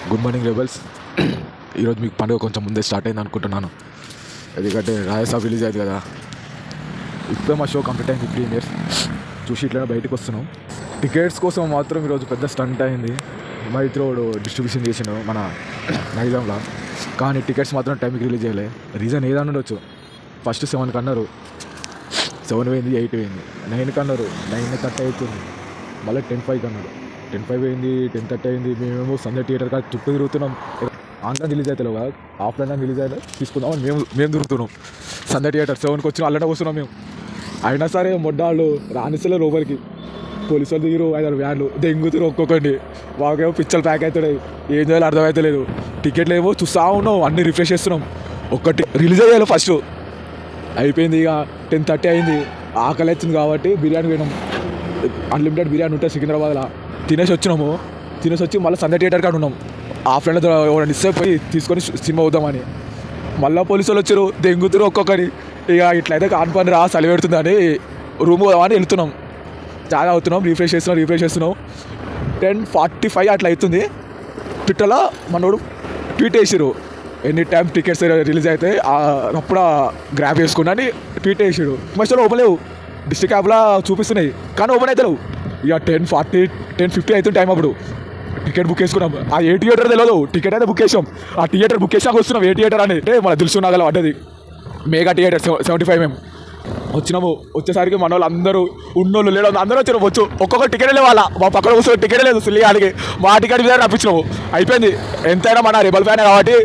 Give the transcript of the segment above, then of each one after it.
Good morning rebels. ఈరోజు మీకు పండుగ కొంచెం ముందే స్టార్ట్ అయింది అనుకుంటున్నాను, ఎందుకంటే రాయసాబ్ రిలీజ్ అయింది కదా. ఇప్పుడే మా షో కంప్లీట్ అయింది, ప్రీమియర్స్ చూసి ఇట్లా బయటకు వస్తున్నాం. టికెట్స్ కోసం మాత్రం ఈరోజు పెద్ద స్టంట్ అయింది. మైత్రోడు డిస్ట్రిబ్యూషన్ చేసిన మన నైజాంలో, కానీ టికెట్స్ మాత్రం టైంకి రిలీజ్ చేయలే. రీజన్ ఏదన్నా ఉండొచ్చు. ఫస్ట్ 7 కన్నారు, 7 పోయింది, 8 పోయింది, 9 కన్నారు, 9:30 అవుతుంది, మళ్ళీ 10:05 కన్నారు, 10:05 అయింది, 10:30 అయింది. మేమేమో సండే థియేటర్ కాదు చుట్టూ తిరుగుతున్నాం. ఆన్లైన్ రిలీజ్ అవుతాయి కదా, ఆఫ్లైన్ రిలీజ్ అయితే తీసుకుందామని మేము తిరుగుతున్నాం. సండే థియేటర్ 7కి వచ్చిన అల్లనే వస్తున్నాం మేము. అయినా సరే మొడ్డాళ్ళు రానిస్తలే లోపలికి. పోలీసు వాళ్ళు దిగురు, 5-6 వ్యాన్లు దెంగుతురు ఒక్కొక్కటి. మాకేమో పిచ్చలు ప్యాక్ అవుతున్నాయి, ఏం చేయాలో అర్థమవుతలేదు. టికెట్లు ఏమో చూస్తూ ఉన్నాం, అన్నీ రిఫ్రెష్ చేస్తున్నాం. ఒక్కటి రిలీజ్ అయ్యాలి ఫస్ట్ అయిపోయింది. ఇక 10:30 అయింది, ఆకలి వచ్చింది కాబట్టి బిర్యానీ పోయినాం. అన్లిమిటెడ్ బిర్యానీ ఉంటుంది సికింద్రాబాద్లో, తినేసి వచ్చినాము. తినేసి వచ్చి మళ్ళీ సండే థియేటర్ కాడ ఉన్నాం. ఆఫ్లైన్లో ఎవరైనా ఇస్తే పోయి తీసుకొని సినిమా అవుదామని. మళ్ళీ పోలీసు వాళ్ళు వచ్చారు, దెంగుతురు ఒక్కొక్కరి. ఇక ఇట్లయితే కాన్పని రా, చలి పెడుతుందని రూమ్ పోదామని వెళ్తున్నాం. చాలా అవుతున్నాం, రిఫ్రెష్ చేస్తున్నాం. 10:45 అట్లా అవుతుంది. ట్విట్టర్లో మనోడు ట్వీట్ వేసారు, ఎనీ టైం టికెట్స్ రిలీజ్ అయితే అప్పుడు గ్రాప్ చేసుకున్నా అని ట్వీట్ వేసాడు. మధ్యలో ఓపెన్ లేవు, డిస్ట్రిక్ట్ యాప్లో చూపిస్తున్నాయి కానీ ఓపెన్ అవుతలేవు. ఇక 10:40, 10:50 అవుతుంది టైం. అప్పుడు టికెట్ బుక్ చేసుకున్నాం. ఆ ఏ థియేటర్ తెలియదు, టికెట్ అయితే బుక్ చేసాం. ఆ థియేటర్ బుక్ చేసాక వస్తున్నాం. ఏ థియేటర్ అని అంటే మన దిల్సుఖ్నగర్లో పడ్డది, మెగా థియేటర్ 75. మేము వచ్చినాము. వచ్చేసరికి మన వాళ్ళు అందరూ ఉన్నోళ్ళు లేడు అందరూ వచ్చారు. ఒక్కొక్క టికెట్ లేవాలా, మా పక్కన కూర్చొని టికెట్ లేదు సుల్లిగాడికి. మా టికెట్ మీద రప్పించినాము. అయిపోయింది. ఎంతైనా మన రెబల్ ఫ్యాన్ కాబట్టి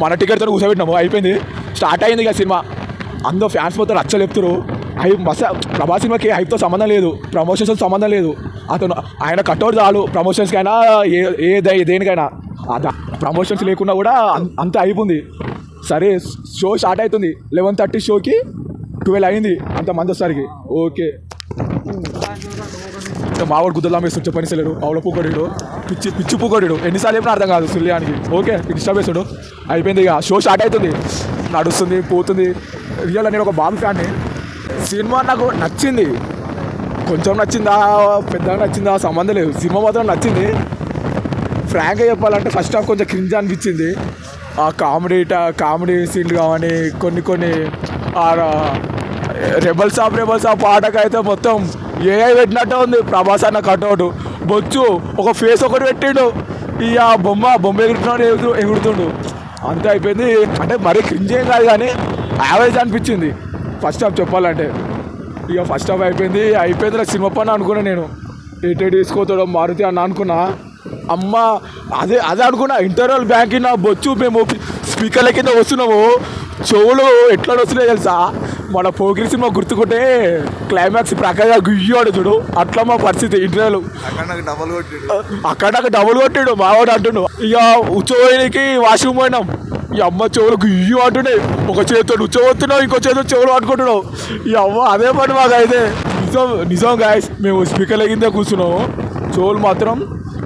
మన టికెట్తో కూర్చోబెట్టినాము. అయిపోయింది, స్టార్ట్ అయింది ఇక సినిమా. అందరూ ఫ్యాన్స్ మొత్తం రచ్చలు చెప్తారు. ప్రభాస్ సినిమాకి హైప్తో సంబంధం లేదు, ప్రమోషన్స్తో సంబంధం లేదు. అతను ఆయన కట్అవుట్ చాలు ప్రమోషన్స్కైనా, దేనికైనా. ప్రమోషన్స్ లేకుండా కూడా అంత అయిపోయింది. సరే షో స్టార్ట్ అవుతుంది, 11:30 షోకి 12 అయింది. అంతమంది వస్తారికి ఓకే. మావాడు గుద్దలా వేస్తాడు, చెప్పని సెలడు ఆవిడ పూకొడు, పిచ్చి పూకొడు. ఎన్నిసార్లు చెప్పినా అర్థం కాదు సుల్యానికి. ఓకే డిస్టర్బ్ చేస్తాడు. అయిపోయింది, ఇక షో స్టార్ట్ అవుతుంది, నడుస్తుంది, పోతుంది. రియల్ నేను ఒక బాబు ఫ్యాన్ని. సినిమా నాకు నచ్చింది, కొంచెం నచ్చిందా పెద్దగా నచ్చిందా సంబంధం లేదు, సినిమా మాత్రం నచ్చింది. ఫ్రాంక్గా చెప్పాలంటే ఫస్ట్ హాఫ్ కొంచెం క్రింజ్ అనిపించింది. ఆ కామెడీ సీన్లు కానీ కొన్ని రెబల్ సాబ్ పాటకైతే మొత్తం ఏఐ పెట్టినట్టే ఉంది. ప్రభాస్ అన్న కట్అవుట్, బొచ్చు, ఒక ఫేస్ ఒకటి పెట్టిండు. ఇక బొమ్మ ఎగురుతుండు. అంతే అయిపోయింది. అంటే మరీ క్రింజ్ ఏం కాదు కానీ యావరేజ్ అనిపించింది ఫస్ట్ హాఫ్ చెప్పాలంటే. ఇక ఫస్ట్ హాఫ్ అయిపోయింది నాకు సినిమా పని అనుకున్నా. నేను ఏటేటి తీసుకోతాడో మారుతి అన్న అనుకున్నా. అమ్మ అదే అనుకున్నా. ఇంటర్వల్ బ్యాంక్ నా బొచ్చు, మేము స్పీకర్ల కింద వస్తున్నాము, చెవులు ఎట్లా వస్తున్నాయి తెలుసా. మన పోకిరి సినిమా గుర్తుకుంటే క్లైమాక్స్ ప్రకారంగా గుయ్యాడు చూడు, అట్లా మా పరిస్థితి. ఇంటర్వల్ అక్కడ నాకు డబుల్ కొట్టాడు మావాడు అంటుండు. ఇక ఉచ్చోనికి వాష్రూమ్ పోయినాం. ఈ అమ్మ చెవులు గుయ్యు అంటున్నాయి. ఒక చేతితో ఉచ్చబోతున్నావు, ఇంకో చేతితో చెవులు పట్టుకుంటున్నావు. ఈ అమ్మ అదే పని మాకు అయితే. నిజం గాయస్, మేము స్పీకర్ల కింద కూర్చున్నాము. చెవులు మాత్రం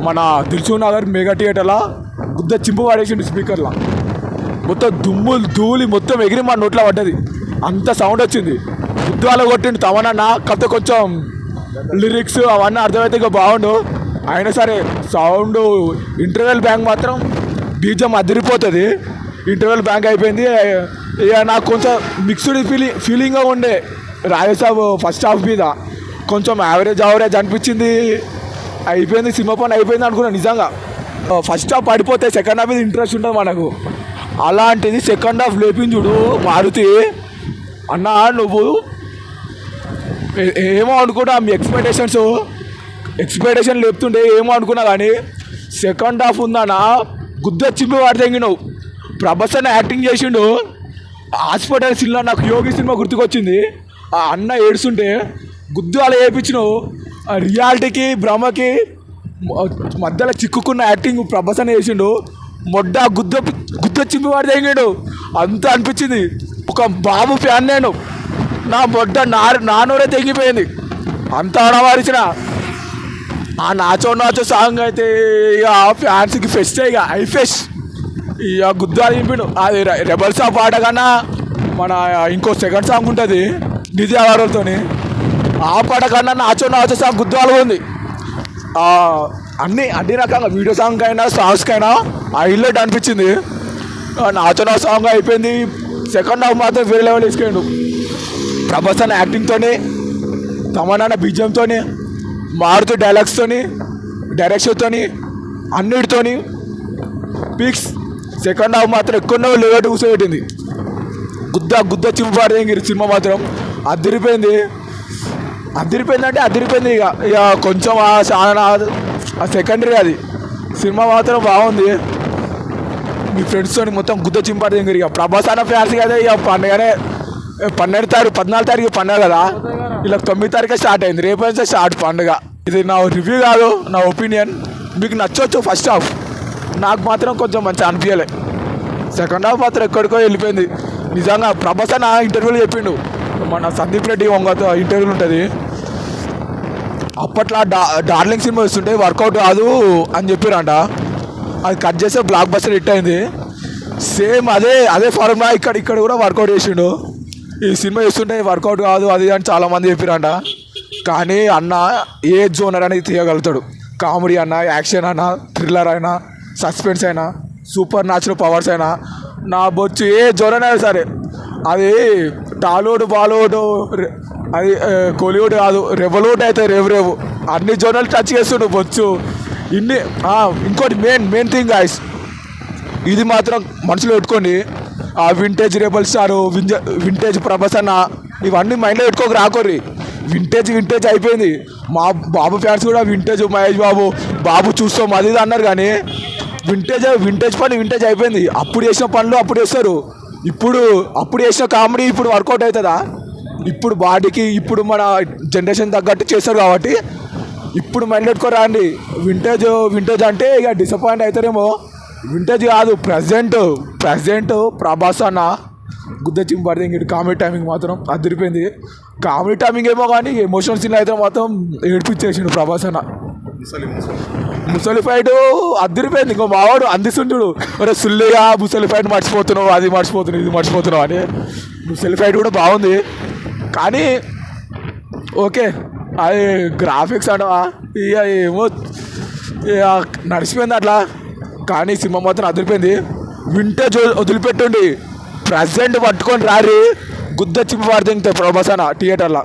మన దిల్సుఖ్నగర్ మెగా థియేటర్లో గుద్ద చింపు పడేసిండు. స్పీకర్లో మొత్తం ధూళి మొత్తం ఎగిరి మా నోట్లో పడ్డది, అంత సౌండ్ వచ్చింది. గుద్దాలో కొట్టిండు తమనన్న. కాకపోతే కొంచెం లిరిక్స్ అవన్నీ అర్థమైతే ఇక బాగుండు. అయినా సరే సౌండ్ ఇంటర్వెల్ బ్యాంక్ మాత్రం బీజం అదిరిపోతుంది. ఇంటర్వెల్ బ్యాంక్ అయిపోయింది. ఇక నాకు కొంచెం మిక్స్డ్ ఫీలింగ్గా ఉండే రాయసాబ్ ఫస్ట్ హాఫ్ మీద. కొంచెం యావరేజ్ అనిపించింది. అయిపోయింది, సినిమా పని అయిపోయింది అనుకున్నా నిజంగా. ఫస్ట్ హాఫ్ పడిపోతే సెకండ్ హాఫ్ మీద ఇంట్రెస్ట్ ఉంటుంది మనకు. అలాంటిది సెకండ్ హాఫ్ లేపించుడు మారుతి అన్న. నువ్వు ఏమో అనుకున్నా, మీ ఎక్స్పెక్టేషన్ లేపుతుండే ఏమో అనుకున్నా, కానీ సెకండ్ హాఫ్ ఉందన్నా గుద్ద చింపి వాడి తెంగినావు. ప్రభాస్ అన్న యాక్టింగ్ చేసిండు. హాస్పిటల్ సినిమా నాకు యోగి సినిమా గుర్తుకొచ్చింది. ఆ అన్న ఏడుస్తుంటే గుద్దు అలా వేయించినావు. రియాలిటీకి భ్రమకి మధ్యలో చిక్కుకున్న యాక్టింగ్ ప్రభాస్ అన్న చేసిండు. గుద్ద చింపి వాడి తెంగాడు అంత అనిపించింది. ఒక బాబు ఫ్యాన్ నేను. నా నానోరే తెగిపోయింది, అంత ఆడవారిచిన. ఆ నాచో సాంగ్ అయితే ఇక ఫ్యాన్స్కి ఫెస్ట్, ఇక ఐఫెస్ట్. ఇక గుద్దాలు చింపిండు. అది రెబల్ సాబ్ పాట కన్నా మన ఇంకో సెకండ్ సాంగ్ ఉంటుంది నిధి అవార్డులతో, ఆ పాట కన్నా నాచో సాంగ్ గుద్దాలు ఉంది. అన్ని రకంగా వీడియో సాంగ్ అయినా సాంగ్స్కి అయినా హైలైట్ అనిపించింది. నాతో నా సాంగ్ అయిపోయింది. సెకండ్ హాఫ్ మాత్రం వేరే లెవెల్ వేసుకెళ్ళాడు. ప్రభాస్ అన్న యాక్టింగ్తోని, తమన్నా బీజిఎంతో, మారుతి డైలాగ్స్తోని, డైరెక్షన్తోని, అన్నిటితోని పీక్స్. సెకండ్ హాఫ్ మాత్రం ఎక్కడో లేవట్టు కూర్చోబెట్టింది. గుద్ద చింపాడు సినిమా మాత్రం అదిరిపోయింది. అంటే అదిరిపోయింది. ఇక కొంచెం ఆ సెకండరీ అది. సినిమా మాత్రం బాగుంది. మీ ఫ్రెండ్స్తో మొత్తం గుద్ద చింపాడు ఇక ప్రభాస్ అన్న ఫ్యాన్స్ కదా. ఇక పండుగనే 14 తారీఖు పండుగ కదా. ఇలా 9 తారీఖే స్టార్ట్ అయింది. రేపు నుంచి స్టార్ట్ పండుగ. ఇది నా రివ్యూ కాదు, నా ఒపీనియన్. మీకు నచ్చవచ్చు ఫస్ట్ హాఫ్, నాకు మాత్రం కొంచెం మంచిగా అనిపించలే. సెకండ్ హాఫ్ మాత్రం ఎక్కడికో వెళ్ళిపోయింది. నిజంగా ప్రభాస్ అన్న ఇంటర్వ్యూలో చెప్పిండు, మన సందీప్ రెడ్డి వంగతో ఇంటర్వ్యూలు ఉంటుంది, అప్పట్లో డార్లింగ్ సినిమా వస్తుంటే వర్కౌట్ కాదు అని చెప్పారంట. అది కట్ చేస్తే బ్లాక్ బస్టర్ హిట్ అయింది. సేమ్ అదే ఫార్ములా ఇక్కడ కూడా వర్కౌట్ చేసిండు. ఈ సినిమా చూస్తుంటే వర్కౌట్ కాదు అది అని చాలామంది చెప్పారంట. కానీ అన్న ఏ జోనర్ అనేది తీయగలుగుతాడు. కామెడీ అయినా, యాక్షన్ అయినా, థ్రిల్లర్ అయినా, సస్పెన్స్ అయినా, సూపర్ న్యాచురల్ పవర్స్ అయినా, నా బొచ్చు ఏ జోనర్ అయినా సరే, అది టాలీవుడ్ బాలీవుడ్ అది కోలీవుడ్ కాదు, రెవల్యూట్ అయితే రేవు అన్ని జోనర్లు టచ్ చేస్తుండు బొచ్చు. ఇంకోటి మెయిన్ థింగ్ గాయ్స్, ఇది మాత్రం మనసులో పెట్టుకోండి. ఆ vintage rebel star, vintage Prabhas అన్న, ఇవన్నీ మైండ్లో పెట్టుకోక రాకోర్రి. వింటేజ్ అయిపోయింది. మా బాబు ఫ్యాన్స్ కూడా వింటేజ్ మహేష్ బాబు చూస్తాం అది ఇది అన్నారు. కానీ వింటేజ్ పని వింటేజ్ అయిపోయింది. అప్పుడు చేసిన పనులు అప్పుడు చేస్తారు. అప్పుడు చేసిన కామెడీ ఇప్పుడు వర్కౌట్ అవుతుందా? ఇప్పుడు బాడీకి ఇప్పుడు మన జనరేషన్ తగ్గట్టు చేస్తారు కాబట్టి ఇప్పుడు మైండ్ పెట్టుకోరా అండి. వింటేజ్ అంటే ఇక డిసప్పాయింట్ అవుతారేమో. వింటేజ్ కాదు, ప్రజెంట్ ప్రభాస్ అన్న గుద్ద చింపడితే ఇంక కామెడీ టైమింగ్ మాత్రం అదిరిపోయింది. కామెడీ టైమింగ్ ఏమో కానీ ఎమోషనల్ సీన్ అయితే మాత్రం ఏడిపించేసిండు ప్రభాస్ అన్న. ముసలి ఫైట్ అదిరిపోయింది. ఇంకో మావాడు అందిస్తుంటాడు, మరి సుల్లిగా ముసలి ఫైట్ మర్చిపోతున్నావు, అది మర్చిపోతున్నావు, ఇది మర్చిపోతున్నావు అని. ముసలి ఫైట్ కూడా బాగుంది. కానీ ఓకే, అది గ్రాఫిక్స్ అంటవా ఇక ఏమో నడిచిపోయింది అట్లా. కానీ సినిమా మాత్రం అదిరిపోయింది. వింటేజ్ వదిలిపెట్టుండి ప్రజెంట్ పట్టుకొని రారి గుద్ద చింపి పడితే ప్రభాస్ అన్న థియేటర్లో.